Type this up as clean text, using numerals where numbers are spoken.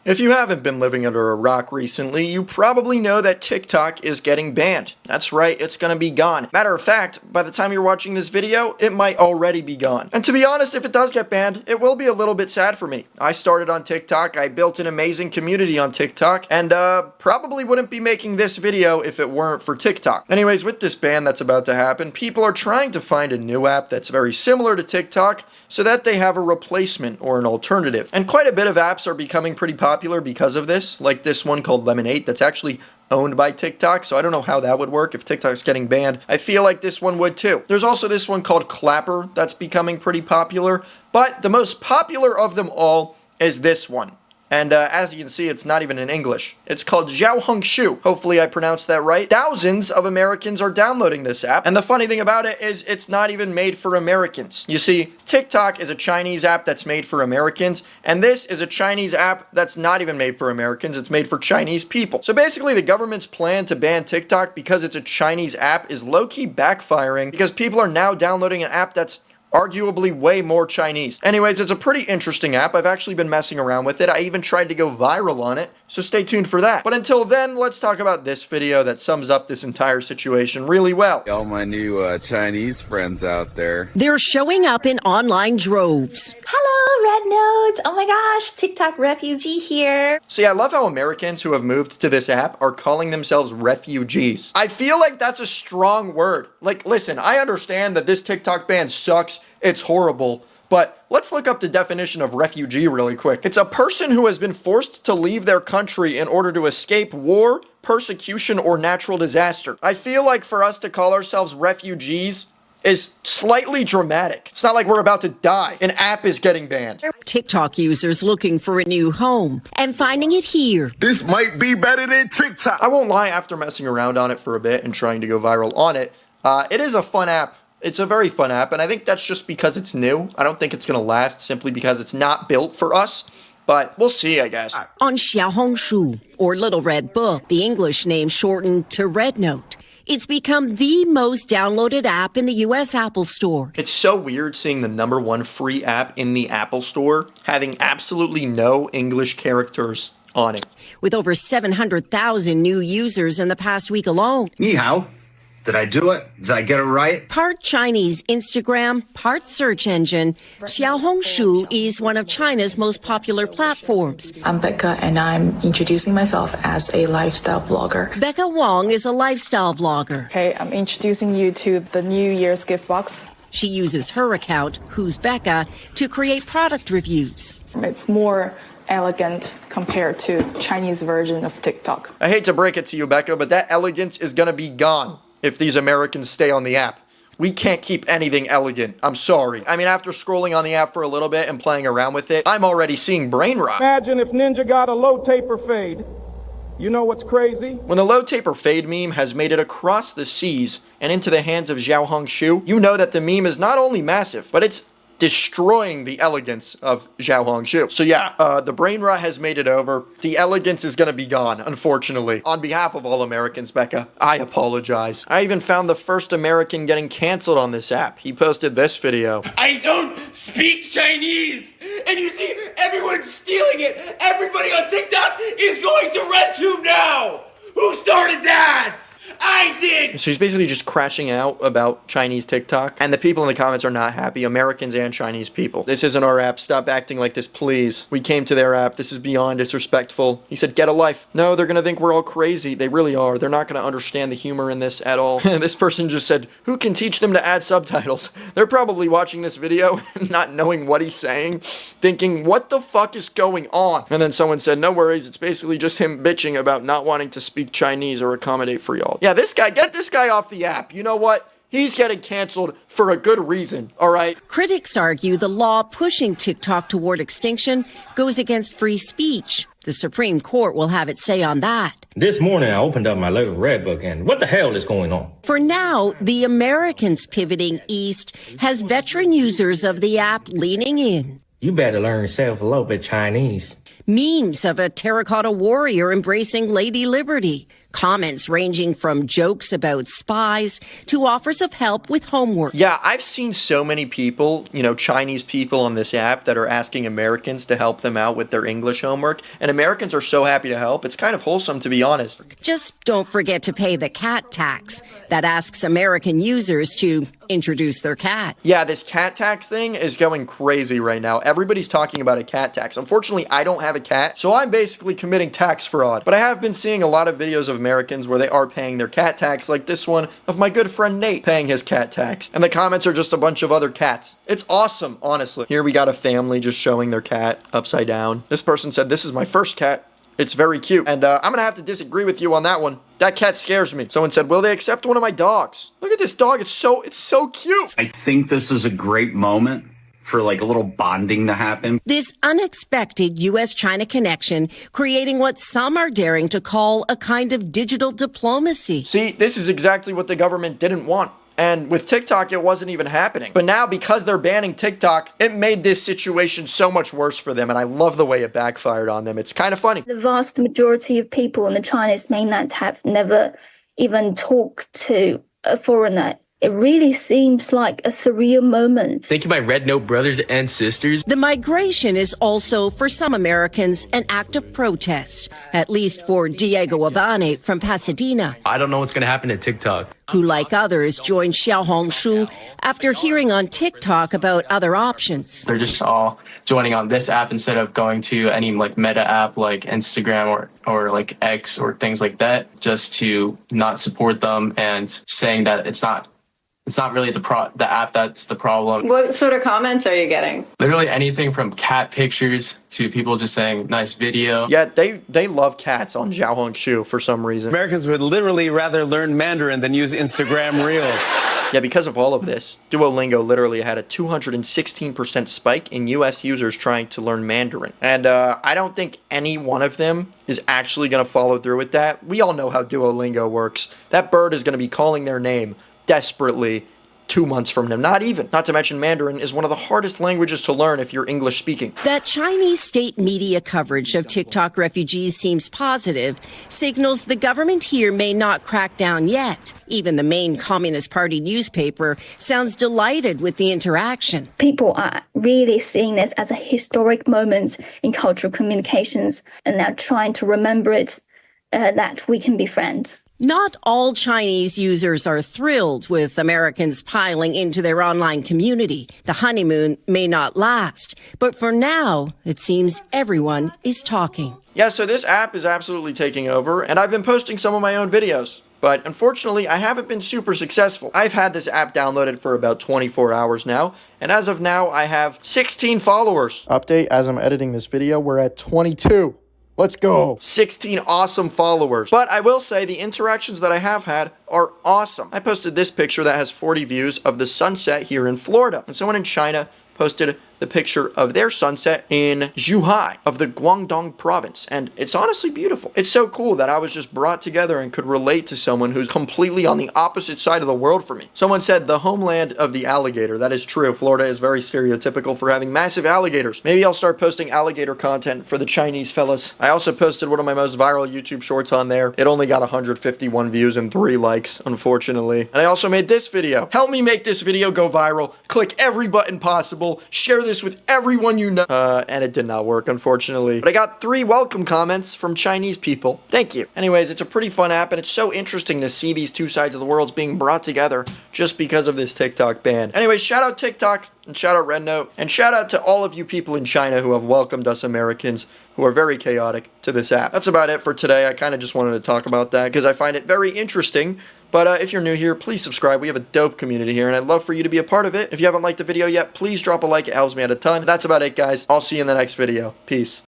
If you haven't been living under a rock recently, you probably know that TikTok is getting banned. That's right, it's gonna be gone. Matter of fact, by the time you're watching this video, it might already be gone. And to be honest, if it does get banned, it will be a little bit sad for me. I started on TikTok, I built an amazing community on TikTok, and probably wouldn't be making this video if it weren't for TikTok. Anyways, with this ban that's about to happen, people are trying to find a new app that's very similar to TikTok so that they have a replacement or an alternative. And quite a bit of apps are becoming pretty popular because of this, like this one called Lemonade that's actually owned by TikTok, so I don't know how that would work if TikTok's getting banned. I feel like this one would too. There's also this one called Clapper that's becoming pretty popular, but the most popular of them all is this one. And as you can see, it's not even in English. It's called Xiaohongshu. Hopefully I pronounced that right. Thousands of Americans are downloading this app. And the funny thing about it is it's not even made for Americans. You see, TikTok is a Chinese app that's made for Americans. And this is a Chinese app that's not even made for Americans. It's made for Chinese people. So basically the government's plan to ban TikTok because it's a Chinese app is low-key backfiring because people are now downloading an app that's arguably way more Chinese. Anyways, it's a pretty interesting app. I've actually been messing around with it. I even tried to go viral on it, so stay tuned for that. But until then, let's talk about this video that sums up this entire situation really well. All my new Chinese friends out there. They're showing up in online droves. Hello, Red Note! Oh my gosh, TikTok refugee here. See, I love how Americans who have moved to this app are calling themselves refugees. I feel like that's a strong word. Like, listen, I understand that this TikTok ban sucks. It's horrible. But let's look up the definition of refugee really quick. It's a person who has been forced to leave their country in order to escape war, persecution, or natural disaster. I feel like for us to call ourselves refugees is slightly dramatic. It's not like we're about to die. An app is getting banned. TikTok users looking for a new home and finding it here. This might be better than TikTok. I won't lie, after messing around on it for a bit and trying to go viral on it, it is a fun app. It's a very fun app, and I think that's just because it's new. I don't think it's going to last simply because it's not built for us, but we'll see, I guess. On Xiaohongshu, or Little Red Book, the English name shortened to Red Note, it's become the most downloaded app in the U.S. Apple Store. It's so weird seeing the #1 free app in the Apple Store having absolutely no English characters on it. With over 700,000 new users in the past week alone. Ni hao. Did I do it? Did I get it right? Part Chinese Instagram, part search engine, Xiaohongshu is one of China's most popular platforms. I'm Becca, and I'm introducing myself as a lifestyle vlogger. Becca Wong is a lifestyle vlogger. Okay, I'm introducing you to the New Year's gift box. She uses her account, Who's Becca, to create product reviews. It's more elegant compared to Chinese version of TikTok. I hate to break it to you, Becca, but that elegance is gonna be gone if these Americans stay on the app. We can't keep anything elegant. I'm sorry. I mean, after scrolling on the app for a little bit and playing around with it, I'm already seeing brain rot. Imagine if Ninja got a low taper fade. You know what's crazy? When the low taper fade meme has made it across the seas and into the hands of Xiaohongshu, you know that the meme is not only massive, but it's destroying the elegance of Xiaohongshu. So yeah, the brain rot has made it over. The elegance is gonna be gone, unfortunately. On behalf of all Americans, Becca, I apologize. I even found the first American getting canceled on this app. He posted this video. I don't speak Chinese! And you see, everyone's stealing it! Everybody on TikTok is going to RedTube now! Who started that? I did! So he's basically just crashing out about Chinese TikTok, and the people in the comments are not happy, Americans and Chinese people. This isn't our app, stop acting like this, please. We came to their app, this is beyond disrespectful. He said, get a life. No, they're gonna think we're all crazy. They really are. They're not gonna understand the humor in this at all. This person just said, who can teach them to add subtitles? They're probably watching this video and not knowing what he's saying, thinking, what the fuck is going on? And then someone said, no worries, it's basically just him bitching about not wanting to speak Chinese or accommodate for y'all. Yeah, this guy, get this guy off the app. You know what? He's getting canceled for a good reason, all right? Critics argue the law pushing TikTok toward extinction goes against free speech. The Supreme Court will have its say on that. This morning I opened up my little red book and what the hell is going on? For now, the Americans pivoting east has veteran users of the app leaning in. You better learn yourself a little bit Chinese. Memes of a terracotta warrior embracing Lady Liberty. Comments ranging from jokes about spies to offers of help with homework. Yeah, I've seen so many people, Chinese people on this app that are asking Americans to help them out with their English homework, and Americans are so happy to help. It's kind of wholesome, to be honest. Just don't forget to pay the cat tax that asks American users to introduce their cat. Yeah, this cat tax thing is going crazy right now. Everybody's talking about a cat tax. Unfortunately, I don't have a cat, so I'm basically committing tax fraud. But I have been seeing a lot of videos of Americans where they are paying their cat tax, like this one of my good friend Nate paying his cat tax. And the comments are just a bunch of other cats. It's awesome, honestly. Here we got a family just showing their cat upside down. This person said, "This is my first cat. It's very cute." And I'm gonna have to disagree with you on that one. That cat scares me. Someone said, "Will they accept one of my dogs?" Look at this dog. It's so cute. I think this is a great moment for like a little bonding to happen. This unexpected U.S.-China connection creating what some are daring to call a kind of digital diplomacy. See, this is exactly what the government didn't want. And with TikTok, it wasn't even happening. But now, because they're banning TikTok, it made this situation so much worse for them. And I love the way it backfired on them. It's kind of funny. The vast majority of people in the Chinese mainland have never even talked to a foreigner. It really seems like a surreal moment. Thank you, my Red Note brothers and sisters. The migration is also, for some Americans, an act of protest, at least for Diego Abane from Pasadena. I don't know what's going to happen to TikTok. Who, like others, joined Xiaohongshu after hearing on TikTok about other options. They're just all joining on this app instead of going to any like meta app like Instagram or like X or things like that, just to not support them and saying that it's not really the app that's the problem. What sort of comments are you getting? Literally anything from cat pictures to people just saying nice video. Yeah, they love cats on Xiaohongshu for some reason. Americans would literally rather learn Mandarin than use Instagram Reels. Yeah, because of all of this, Duolingo literally had a 216% spike in US users trying to learn Mandarin. And I don't think any one of them is actually going to follow through with that. We all know how Duolingo works. That bird is going to be calling their name desperately 2 months from now. Not to mention Mandarin is one of the hardest languages to learn if you're English speaking. That Chinese state media coverage of TikTok refugees seems positive, signals the government here may not crack down yet. Even the main Communist Party newspaper sounds delighted with the interaction. People are really seeing this as a historic moment in cultural communications, and they're trying to remember it, that we can be friends. Not all Chinese users are thrilled with Americans piling into their online community. The honeymoon may not last, but for now, it seems everyone is talking. Yeah, so this app is absolutely taking over, and I've been posting some of my own videos. But unfortunately, I haven't been super successful. I've had this app downloaded for about 24 hours now, and as of now, I have 16 followers. Update, as I'm editing this video, we're at 22. Let's go. 16 awesome followers. But I will say the interactions that I have had are awesome. I posted this picture that has 40 views of the sunset here in Florida. And someone in China posted the picture of their sunset in Zhuhai of the Guangdong province. And it's honestly beautiful. It's so cool that I was just brought together and could relate to someone who's completely on the opposite side of the world from me. Someone said the homeland of the alligator. That is true. Florida is very stereotypical for having massive alligators. Maybe I'll start posting alligator content for the Chinese fellas. I also posted one of my most viral YouTube shorts on there. It only got 151 views and 3 likes, unfortunately. And I also made this video. Help me make this video go viral. Click every button possible. Share this with everyone you know. And it did not work, unfortunately. But I got 3 welcome comments from Chinese people. Thank you. Anyways, it's a pretty fun app, and it's so interesting to see these two sides of the world being brought together just because of this TikTok ban. Anyways, shout out TikTok, and shout out Red Note, and shout out to all of you people in China who have welcomed us Americans who are very chaotic to this app. That's about it for today. I kind of just wanted to talk about that because I find it very interesting. But if you're new here, please subscribe. We have a dope community here, and I'd love for you to be a part of it. If you haven't liked the video yet, please drop a like. It helps me out a ton. That's about it, guys. I'll see you in the next video. Peace.